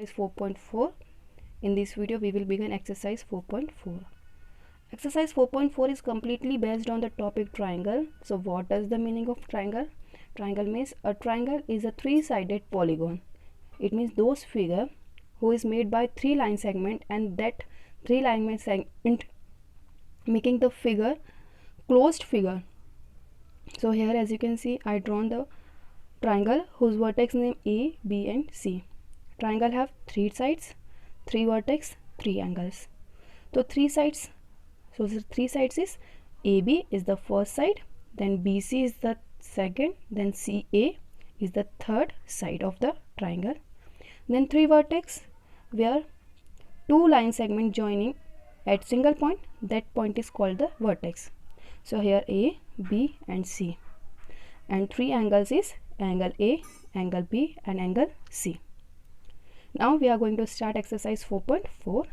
Exercise 4.4. In this video we will begin exercise 4.4. Exercise 4.4 is completely based on the topic triangle. So what is the meaning of triangle? Triangle means a triangle is a three-sided polygon. It means those figure who is made by three line segment, and that three line segment making the figure closed figure. So here as you can see, I drawn the triangle whose vertex name A, B and C. Triangle have three sides, three vertex, three angles. So three sides, so the three sides is AB is the first side, then BC is the second, then CA is the third side of the triangle. Then three vertex where two line segment joining at single point, that point is called the vertex. So here A, B and C. And three angles is angle A, angle B and angle C. Now we are going to start exercise 4.4.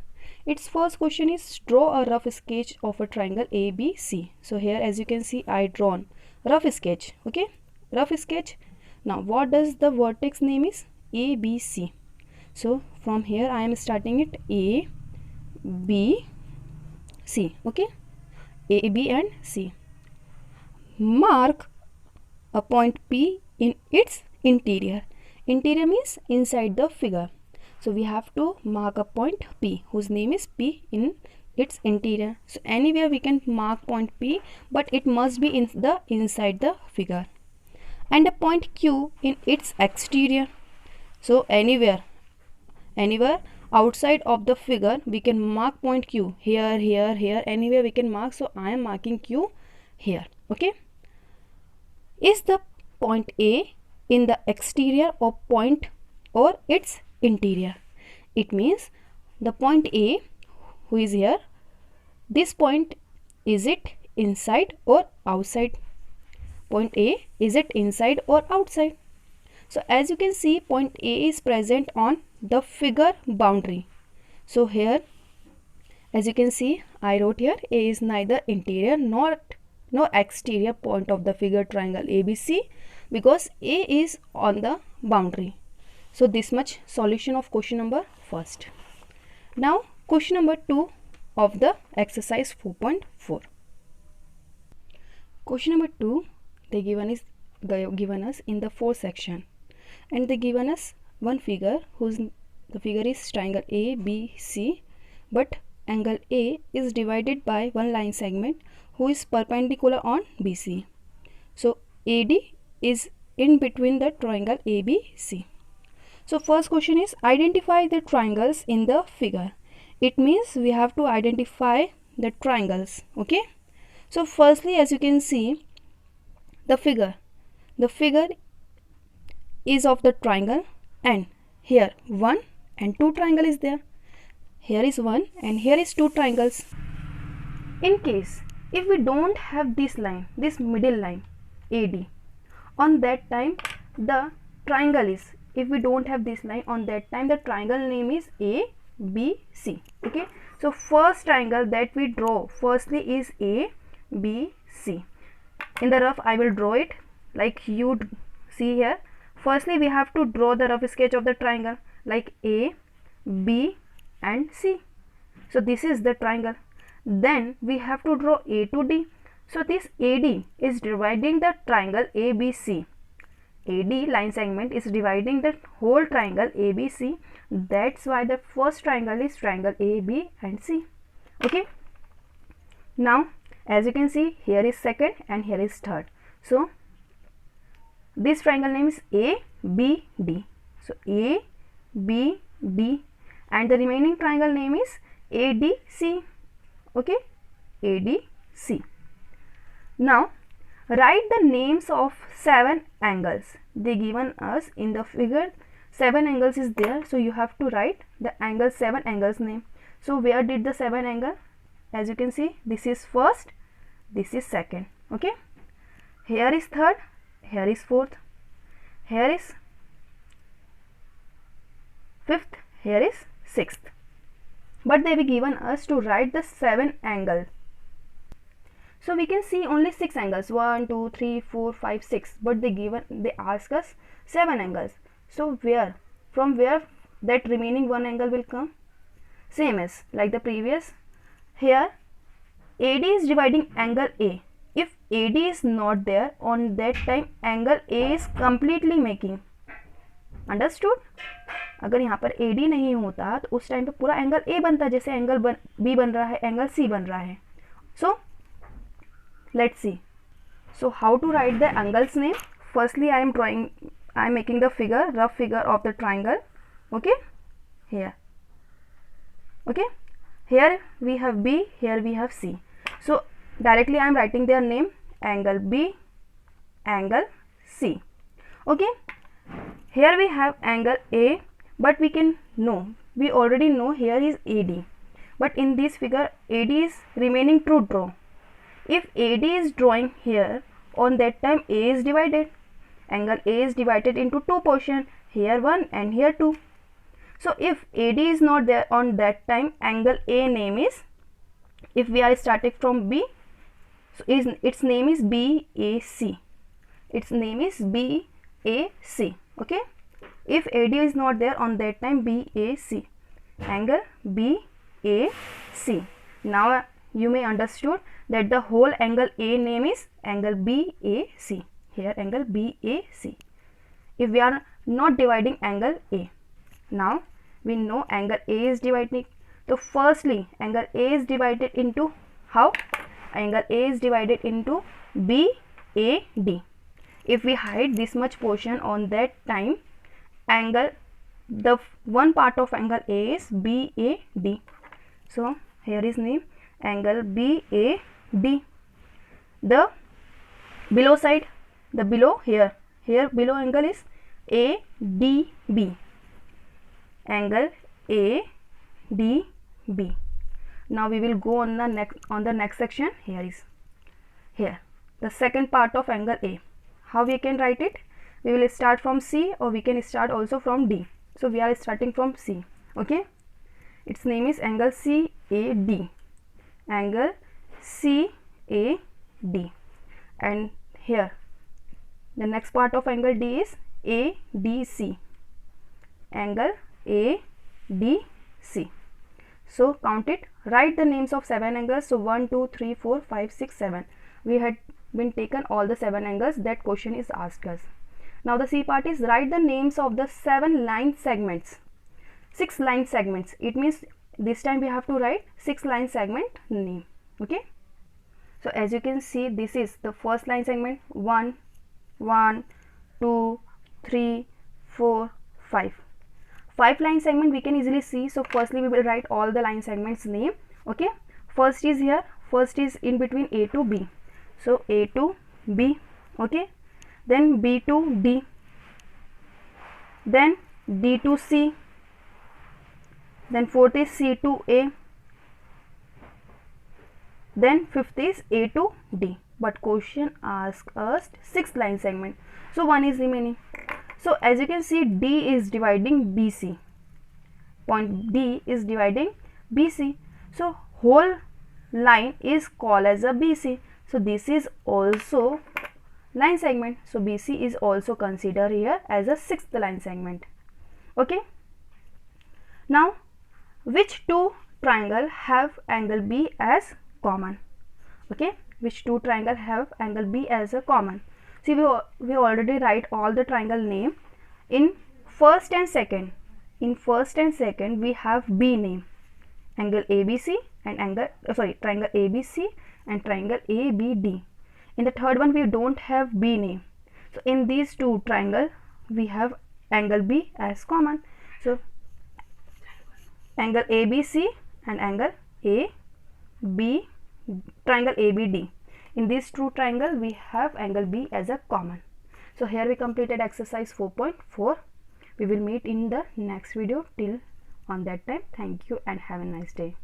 Its first question is draw a rough sketch of a triangle ABC. So here as you can see, I drawn rough sketch. Okay, rough sketch. Now what does the vertex name is? ABC. So from here I am starting it A, B, C. Okay, A, B and C. Mark a point P in its interior. Interior means inside the figure. So we have to mark a point P whose name is P in its interior. So anywhere we can mark point P, but it must be inside the figure. And a point Q in its exterior. So anywhere outside of the figure we can mark point Q. Here, here, here, anywhere we can mark. So I am marking Q here. Okay. Is the point A in the exterior or its interior? It means the point A who is here, this point, is it inside or outside? Point A, is it inside or outside? So as you can see, point A is present on the figure boundary. So here as you can see, I wrote here A is neither interior nor exterior point of the figure triangle ABC, because A is on the boundary. So this much solution of question number first. Now question number 2 of the exercise 4.4. Question number 2, they given us in the 4th section, and they given us one figure whose the figure is triangle ABC, but angle A is divided by one line segment who is perpendicular on BC. So AD is in between the triangle ABC. So first question is identify the triangles in the figure. It means we have to identify the triangles. Okay. So firstly, as you can see, the figure is of the triangle, and here 1 and 2 triangle is there. Here is 1 and here is 2 triangles. In case if we don't have this line, this middle line AD, on that time the triangle is, if we don't have this line, on that time the triangle name is ABC. Okay, so first triangle that we draw firstly is ABC. In the rough I will draw it like you see here. Firstly we have to draw the rough sketch of the triangle like A, B and C. So this is the triangle. Then we have to draw A to D. So this AD is dividing the triangle ABC. AD line segment is dividing the whole triangle ABC. That's why the first triangle is triangle AB and C. Okay. Now as you can see, here is second and here is third. So this triangle name is ABD. So ABD, and the remaining triangle name is ADC. Okay, ADC. Now write the names of 7 angles. They given us in the figure 7 angles is there, so you have to write the angle 7 angles name. So where did the 7 angle? As you can see, this is first, this is second. Okay, here is third, here is fourth, here is fifth, here is sixth. But they were given us to write the 7 angle. So we can see only 6 angles, 1, 2, 3, 4, 5, 6, but they ask us 7 angles. So from where that remaining one angle will come? Same as like the previous. Here AD is dividing angle A. If AD is not there, on that time angle A is completely making. Understood? अगर यहाँ पर AD नहीं होता तो उस time पे पूरा angle A बनता, जैसे एंगल B बन रहा है, एंगल C बन रहा है. So let's see. So how to write the angle's name? Firstly, I am making the figure, rough figure of the triangle. Okay, here. Okay, here we have B, here we have C. So directly I am writing their name, angle B, angle C. Okay, here we have angle A, but we already know here is AD, but in this figure AD is remaining to draw. If AD is drawing here, on that time A is divided. Angle A is divided into two portions, here one and here two. So if AD is not there on that time, angle A name is, if we are starting from B, so its name is BAC. Its name is BAC. Okay. If AD is not there on that time, BAC. Angle BAC. Now you may understood that the whole angle A name is angle BAC. Here angle BAC. If we are not dividing angle A. Now we know angle A is dividing. So firstly angle A is divided into how? Angle A is divided into BAD. If we hide this much portion on that time, the one part of angle A is BAD. So here is name angle BAD. The below side, the below here below angle is ADB. Angle ADB. Now we will go on the next section. Here the second part of angle A. How we can write it? We will start from C, or we can start also from D. So we are starting from C. Okay, its name is angle CAD. Angle CAD. And here the next part of angle D is ADC. Angle ADC. So count it. Write the names of 7 angles. So 1, 2, 3, 4, 5, 6, 7. We had been taken all the 7 angles that question is asked us. Now the C part is write the names of the 7 line segments. 6 line segments. It means this time we have to write 6 line segment name. Okay. So as you can see, this is the first line segment 1, 1, 2, 3, 4, 5. 5 line segment we can easily see. So firstly we will write all the line segments name. Okay. First is here. First is in between A to B. So A to B. Okay. Then B to D. Then D to C. Then fourth is C to A. Then fifth is A to D. But question asks us 6 line segment. So 1 is remaining. So as you can see, D is dividing BC. Point D is dividing BC. So whole line is called as a BC. So this is also line segment. So BC is also considered here as a 6th line segment. Okay. Now which two triangle have angle B as common? Okay. Which two triangle have angle B as a common? See, we already write all the triangle name in first and second. In first and second we have B name, angle ABC and triangle ABC and triangle ABD. In the third one we don't have B name. So in these two triangle we have angle B as common. So angle ABC and angle AB, triangle ABD. In these two triangle we have angle B as a common. So here we completed exercise 4.4. We will meet in the next video. Till on that time, thank you and have a nice day.